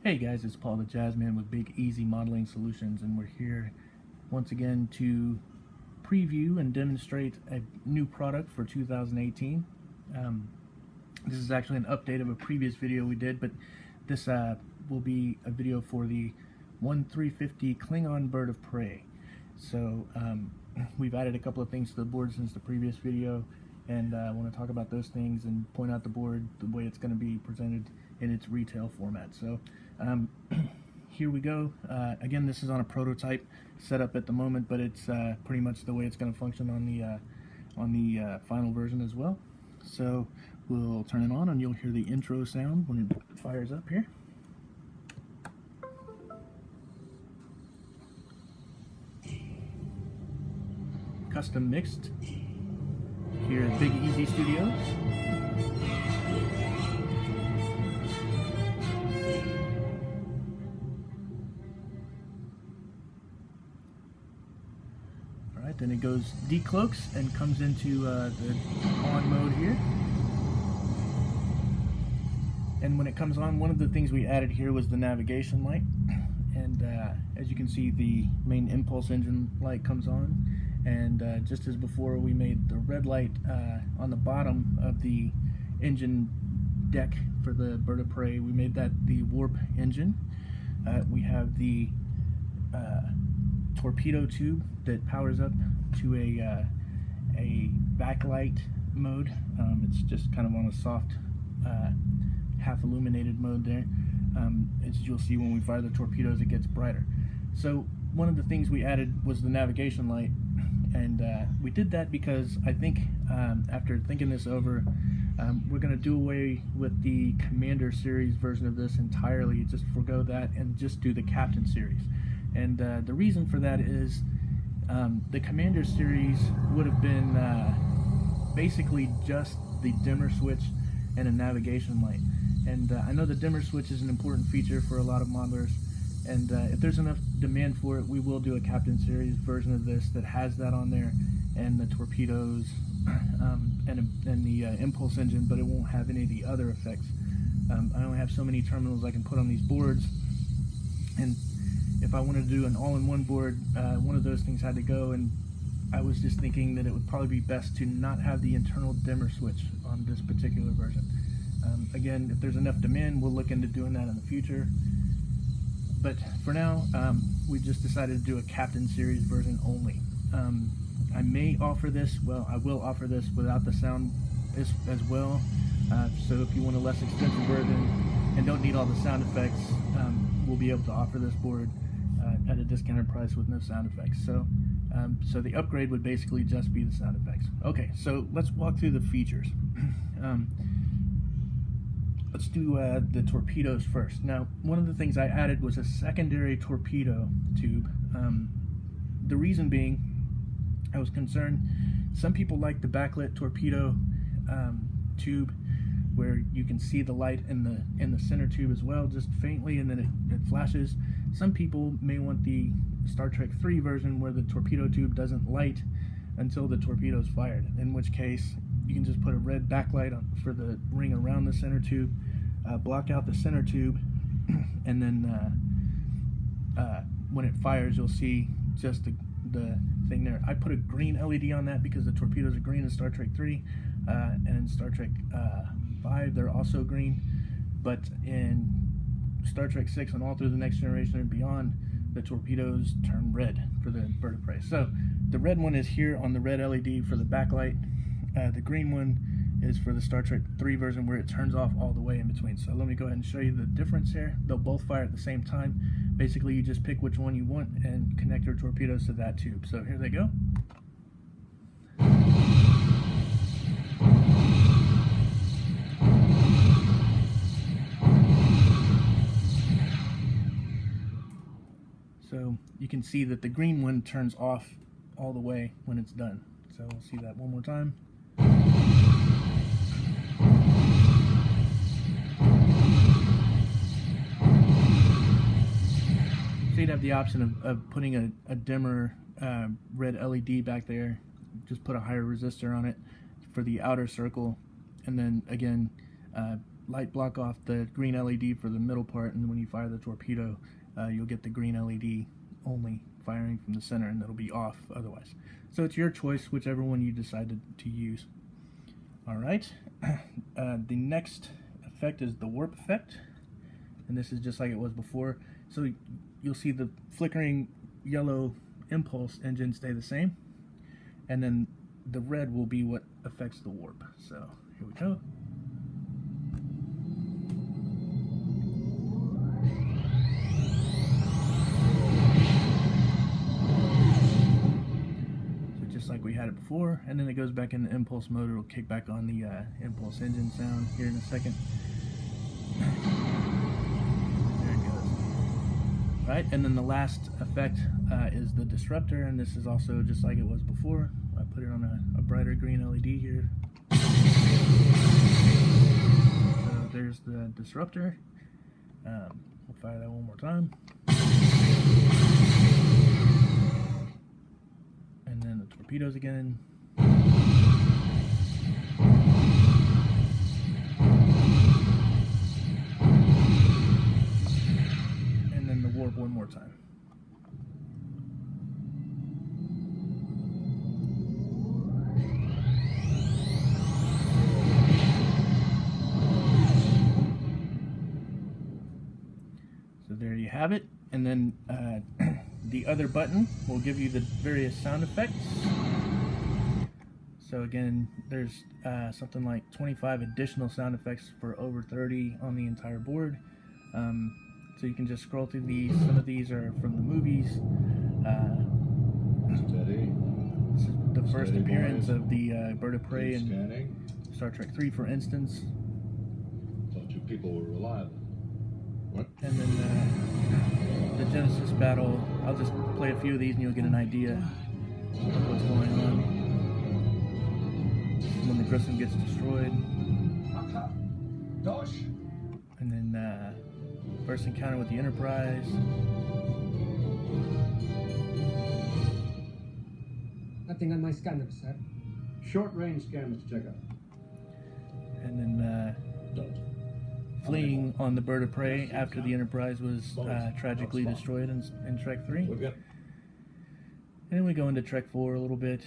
Hey guys, it's Paul the Jazzman with Big Easy Modeling Solutions, and we're here once again to preview and demonstrate a new product for 2018. This is actually an update of a previous video we did, but this will be a video for the 1350 Klingon Bird of Prey. So we've added a couple of things to the board since the previous video, and I want to talk about those things and point out the board, the way it's going to be presented in its retail format. So here we go. Again, this is on a prototype setup at the moment, but it's pretty much the way it's going to function on the final version as well. So we'll turn it on and you'll hear the intro sound when it fires up here. Custom mixed here at Big Easy Studios. Alright, then it goes decloaks and comes into the on mode here. And when it comes on, one of the things we added here was the navigation light. And as you can see, the main impulse engine light comes on. And just as before, we made the red light on the bottom of the engine deck for the Bird of Prey. We made that the warp engine. We have the torpedo tube that powers up to a backlight mode. It's just kind of on a soft half illuminated mode there. As you'll see, when we fire the torpedoes, it gets brighter. So one of the things we added was the navigation light, and we did that because I think after thinking this over, we're going to do away with the Commander series version of this entirely, just forgo that and just do the Captain series. And the reason for that is the Commander series would have been basically just the dimmer switch and a navigation light. And I know the dimmer switch is an important feature for a lot of modelers, and if there's enough demand for it, we will do a Captain Series version of this that has that on there, and the torpedoes, and the impulse engine, but it won't have any of the other effects. I only have so many terminals I can put on these boards, and if I wanted to do an all-in-one board, one of those things had to go, and I was just thinking that it would probably be best to not have the internal dimmer switch on this particular version. Again, if there's enough demand, we'll look into doing that in the future. But for now, we've just decided to do a Captain Series version only. I may offer this, well, I will offer this without the sound as well. So if you want a less expensive version and don't need all the sound effects, we'll be able to offer this board at a discounted price with no sound effects. So, so the upgrade would basically just be the sound effects. Okay, so let's walk through the features. Let's do the torpedoes first. Now, one of the things I added was a secondary torpedo tube. The reason being, I was concerned, some people like the backlit torpedo tube where you can see the light in the center tube as well, just faintly, and then it flashes. Some people may want the Star Trek 3 version where the torpedo tube doesn't light until the torpedo is fired, in which case you can just put a red backlight on for the ring around the center tube, block out the center tube, and then when it fires, you'll see just the thing there. I put a green LED on that because the torpedoes are green in Star Trek 3, and in Star Trek 5 they're also green, but in Star Trek 6 and all through the Next Generation and beyond, the torpedoes turn red for the Bird of Prey. So the red one is here on the red LED for the backlight. The green one is for the Star Trek 3 version where it turns off all the way in between. So let me go ahead and show you the difference here. They'll both fire at the same time. Basically, you just pick which one you want and connect your torpedoes to that tube. So here they go. So you can see that the green one turns off all the way when it's done. So we'll see that one more time. So you'd have the option of putting a dimmer red LED back there. Just put a higher resistor on it for the outer circle, and then again light block off the green LED for the middle part, and when you fire the torpedo, you'll get the green LED only firing from the center, and it'll be off otherwise. So it's your choice, whichever one you decided to use. Alright, the next effect is the warp effect, and this is just like it was before. So you'll see the flickering yellow impulse engine stay the same, and then the red will be what affects the warp. So here we go. Just like we had it before, and then it goes back into impulse mode. It'll kick back on the impulse engine sound here in a second. There it goes. Right, and then the last effect is the Disruptor, and this is also just like it was before. I put it on a brighter green LED here. So there's the Disruptor. We'll fire that one more time. And then the torpedoes again. And then the warp one more time. So there you have it. And then the other button will give you the various sound effects. So again, there's something like 25 additional sound effects for over 30 on the entire board. So you can just scroll through these. Some of these are from the movies. Steady. This is the first Steady, appearance boys. of the Bird of Prey in Scanning. Star Trek 3, for instance. Thought you people were reliable. What? And then the Genesis battle, I'll just play a few of these and you'll get an idea of what's going on. When the Grissom gets destroyed. And then first encounter with the Enterprise. Nothing on my scanner, sir. Short-range scanners, check out. And then fleeing on the Bird of Prey after the Enterprise was tragically destroyed in Trek 3. We've got And then we go into Trek 4 a little bit.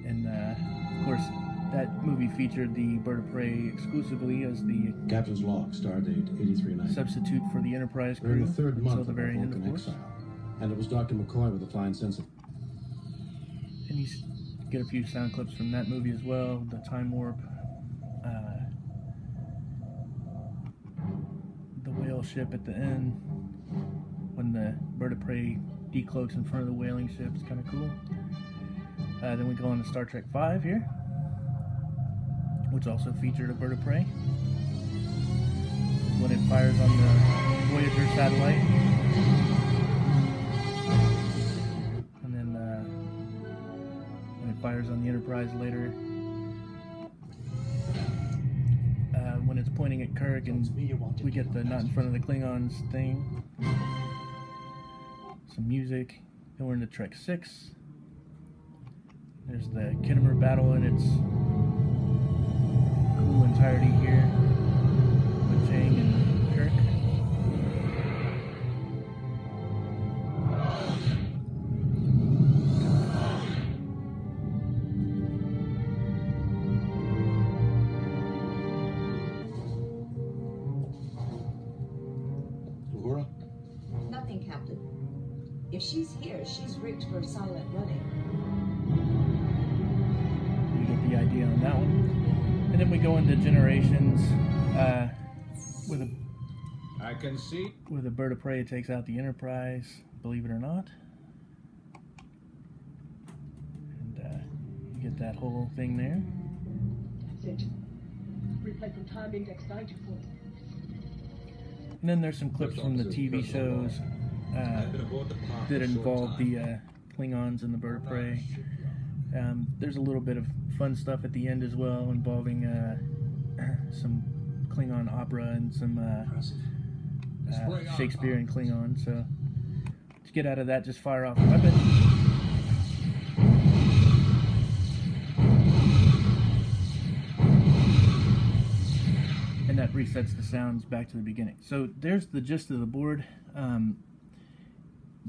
And of course, that movie featured the Bird of Prey exclusively as the Captain's log, stardate 8390. substitute for the Enterprise We're in crew the third until month the of our very end, of Vulcan course. exile, and it was Dr. McCoy with a flying sense of... And you get a few sound clips from that movie as well. The time warp, the whale ship at the end when the Bird of Prey decloaks in front of the whaling ship. It's kind of cool. Then we go on to Star Trek 5 here, which also featured a Bird of Prey. When it fires on the Voyager satellite. And then when it fires on the Enterprise later. When it's pointing at Kirk and we get the not in front of the Klingons thing. Some music. Then we're into Trek 6. There's the Kittimer battle in its cool entirety here with Chang and Kirk. Uhura? Nothing, Captain. If she's here, she's rigged for silent running. You get the idea on that one. And then we go into Generations with I can see. a Bird of Prey takes out the Enterprise, believe it or not. And you get that whole thing there. That's it. Replay from time index 94. And then there's some clips from the TV shows that involve the Klingons and the Bird of Prey. There's a little bit of fun stuff at the end as well, involving some Klingon opera and some Shakespeare and Klingon. So to get out of that, just fire off a weapon. And that resets the sounds back to the beginning. So there's the gist of the board.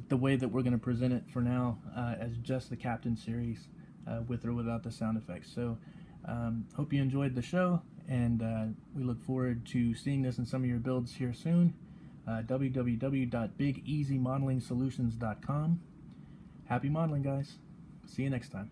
The way that we're going to present it for now as just the Captain series with or without the sound effects. So hope you enjoyed the show, and we look forward to seeing this in some of your builds here soon. www.bigeasymodelingsolutions.com. Happy modeling, guys. See you next time.